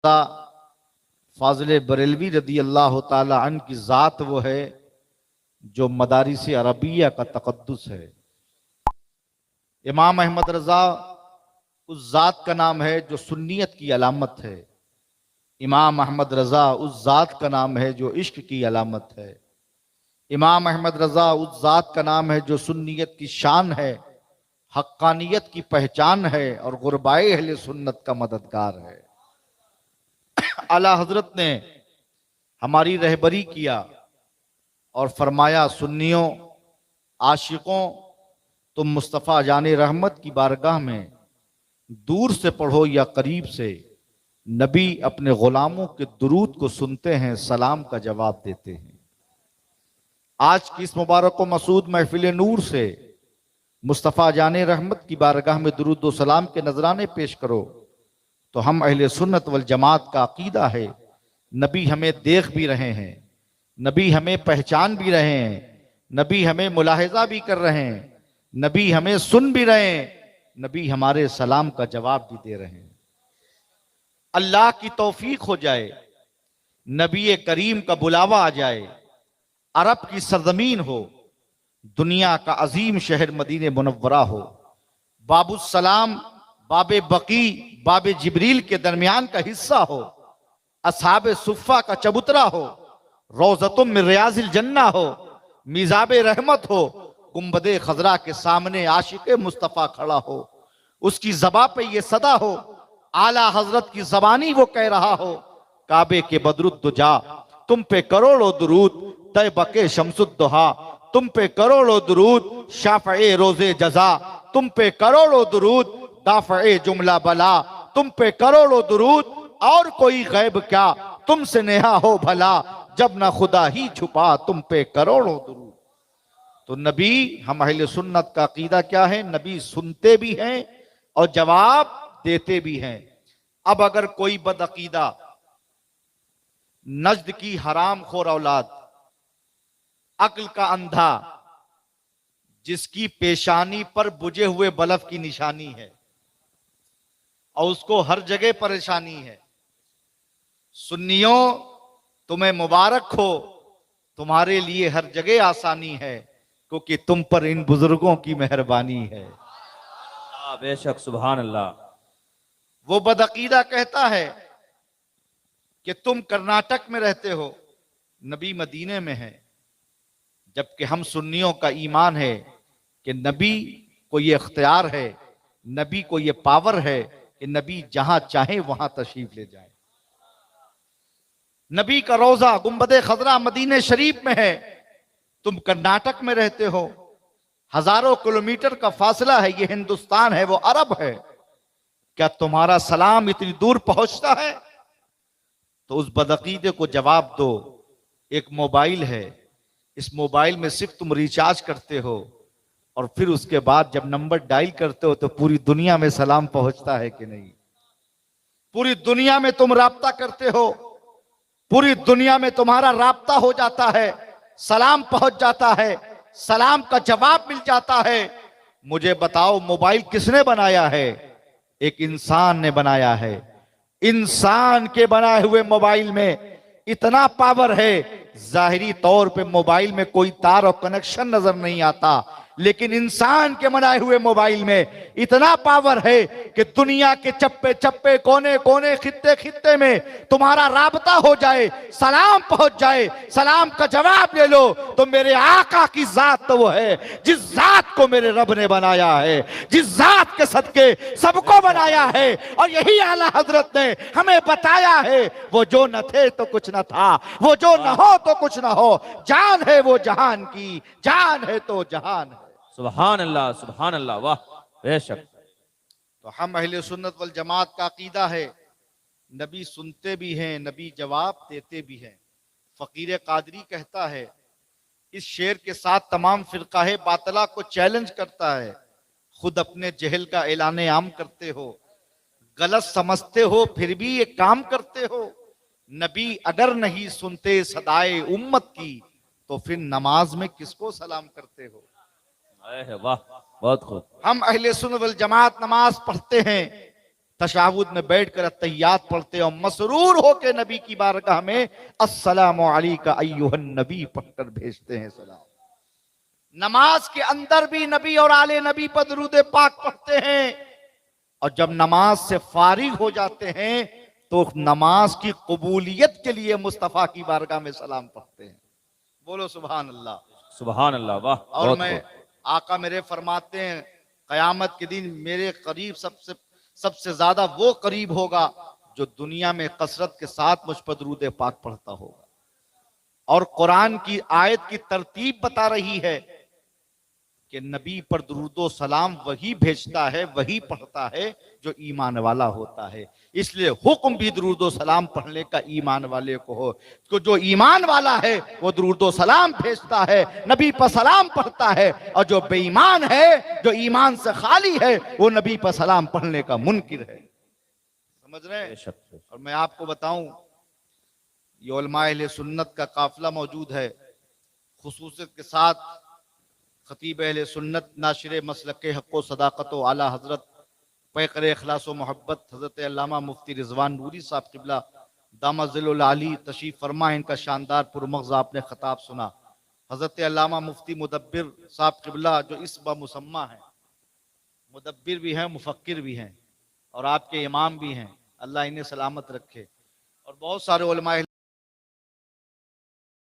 फाजिल बरेलवी रदी अल्लाह ताला अन्हु की ज़ात वो है जो मदारिस अरबिया का तक़द्दुस है। इमाम अहमद रज़ा उस ज़ात का नाम है जो सुन्नियत की अलामत है। इमाम अहमद रज़ा उस ज़ात का नाम है जो इश्क की अलामत है। इमाम अहमद रज़ा उस ज़ात का नाम है जो सुन्नियत की शान है, हक्कानियत की पहचान है और गुरबाए अहले सुन्नत का मददगार है। आला हजरत ने हमारी रहबरी किया और फरमाया, सुन्नियों आशिकों, तुम मुस्तफ़ा जाने रहमत की बारगाह में दूर से पढ़ो या करीब से, नबी अपने गुलामों के दुरूद को सुनते हैं, सलाम का जवाब देते हैं। आज की इस मुबारक व मसूद महफिल नूर से मुस्तफ़ा जाने रहमत की बारगाह में दुरूद व सलाम के नजराने पेश करो तो हम अहले सुन्नत वल जमात का अकीदा है, नबी हमें देख भी रहे हैं, नबी हमें पहचान भी रहे हैं, नबी हमें मुलाहिजा भी कर रहे हैं, नबी हमें सुन भी रहे हैं, नबी हमारे सलाम का जवाब भी दे रहे हैं। अल्लाह की तौफीक हो जाए, नबी करीम का बुलावा आ जाए, अरब की सरजमीन हो, दुनिया का अजीम शहर मदीने मुनव्वरा हो, बाबुस्सलाम बाबे बकी बाबे जिब्रील के दरमियान का हिस्सा हो, असहाबे सुफ़ा का चबूतरा हो, रोज़तुम मिन रियाज़िल जन्ना हो, मिज़ाबे रहमत हो, गुंबदे खजरा के सामने आशिक़े मुस्तफ़ा खड़ा हो, उसकी ज़बा पे ये सदा हो, आला हजरत की ज़बानी वो कह रहा हो, काबे के बदरुद्दुजा तुम पे करोड़ों दुरूद, तैबके शम्सुद्दुहा तुम पे करोड़ों दुरूद, शाफ़ए रोज़े जज़ा तुम पे करोड़ों दुरूद, दाफ़ए जुमला बला तुम पे करोड़ों दुरूद, और कोई गैब क्या तुमसे नेहा हो भला, जब ना खुदा ही छुपा तुम पे करोड़ों दुरूद। तो नबी, हम अहले सुन्नत का अकीदा क्या है, नबी सुनते भी हैं और जवाब देते भी हैं। अब अगर कोई बदअकीदा नज्द की हराम खोर औलाद, अक्ल का अंधा, जिसकी पेशानी पर बुझे हुए बल्ब की निशानी है और उसको हर जगह परेशानी है, सुन्नियों तुम्हें मुबारक हो, तुम्हारे लिए हर जगह आसानी है, क्योंकि तुम पर इन बुजुर्गों की मेहरबानी है। बेशक, सुभान अल्लाह। वो बदअकीदा कहता है कि तुम कर्नाटक में रहते हो, नबी मदीने में है, जबकि हम सुन्नियों का ईमान है कि नबी को ये इख्तियार है, नबी को ये पावर है कि नबी जहां चाहे वहां तशरीफ ले जाए। नबी का रोजा गुंबदे खजरा मदीने शरीफ में है, तुम कर्नाटक में रहते हो, हजारों किलोमीटर का फासला है, ये हिंदुस्तान है, वो अरब है, क्या तुम्हारा सलाम इतनी दूर पहुंचता है? तो उस बदअकीदे को जवाब दो, एक मोबाइल है, इस मोबाइल में सिर्फ तुम रिचार्ज करते हो और फिर उसके बाद जब नंबर डायल करते हो तो पूरी दुनिया में सलाम पहुंचता है कि नहीं? पूरी दुनिया में तुम राब्ता करते हो, पूरी दुनिया में तुम्हारा राब्ता हो जाता है, सलाम पहुंच जाता है, सलाम का जवाब मिल जाता है। मुझे बताओ, मोबाइल किसने बनाया है? एक इंसान ने बनाया है। इंसान के बनाए हुए मोबाइल में इतना पावर है, जाहिरी तौर पे मोबाइल में कोई तार और कनेक्शन नजर नहीं आता, लेकिन इंसान के बनाए हुए मोबाइल में इतना पावर है कि दुनिया के चप्पे चप्पे, कोने कोने, खित्ते खित्ते में तुम्हारा राबता हो जाए, सलाम पहुंच जाए, सलाम का जवाब ले लो तो मेरे आका की जात तो वो है जिस जात को मेरे रब ने बनाया है, जिस जात के सदके सबको बनाया है। और यही आला हजरत ने हमें बताया है, वो जो न थे तो कुछ न था, वो जो न हो तो कुछ न हो, जान है वो जहान की, जान है तो जहान है। सुभान अल्लाह, सुभान अल्लाह, वाह बेशक। तो हम अहले सुन्नत वल जमात का अकीदा है, नबी सुनते भी हैं, नबी जवाब देते भी हैं। फकीर कादरी कहता है, इस शेर के साथ तमाम फिरका है बातला को चैलेंज करता है, खुद अपने जहल का ऐलान आम करते हो, गलत समझते हो फिर भी ये काम करते हो। नबी अगर नहीं सुनते सदाए उम्मत की तो फिर नमाज में किसको सलाम करते हो? वाह, बहुत खूब। हम अहले सुन्नत वल जमात नमाज पढ़ते हैं, तशाहुद में बैठकर अत्तहियात पढ़ते और मसरूर होकर नबी की बारगाह में अस्सलामु अलैका अय्युहन नबी पढ़कर भेजते हैं सलाम। नमाज के अंदर भी नबी और आले नबी पर दुरूद पाक पढ़ते हैं, और जब नमाज से फारिग हो जाते हैं तो नमाज की कबूलियत के लिए मुस्तफा की बारगाह में सलाम पढ़ते हैं। बोलो सुभान अल्लाह, सुभान अल्लाह, वाह। और बहुत मैं खूब। आका मेरे फरमाते हैं कयामत के दिन मेरे करीब सबसे ज्यादा वो करीब होगा जो दुनिया में कसरत के साथ मुझ पर दुरूद पाक पढ़ता होगा। और कुरान की आयत की तरतीब बता रही है कि नबी पर दुरूदो सलाम वही भेजता है, वही पढ़ता है जो ईमान वाला होता है। इसलिए हुक्म भी दुरूदो सलाम पढ़ने का ईमान वाले को हो। तो जो ईमान वाला है वो दुरूदो सलाम भेजता है, नबी पर सलाम पढ़ता है, और जो बेईमान है, जो ईमान से खाली है, वो नबी पर सलाम पढ़ने का मुनकिर है। समझ रहे हैं? बेशक। और मैं आपको बताऊं, ये उलमाए अहले सुन्नत का काफिला मौजूद है, खुसूसियत के साथ खतीब अहले सुन्नत नाशिर मसलक हक़ व सदाक़त व आला हजरत पैकर इखलास व मोहब्बत हजरत अल्लामा मुफ्ती रिजवान नूरी साहब क़िबला दामज़िल आली तशरीफ़ फरमा। इनका शानदार पुरमग़ज़ आपने खताब सुना। हजरत अल्लामा मुफ्ती मुदब्बिर साहब क़िबला जो इस बामुसम्मा है, मुदब्बिर भी हैं, मुफ़क्किर भी हैं, और आपके इमाम भी हैं, अल्लाह इन्हें सलामत रखे। और बहुत सारे उलमाए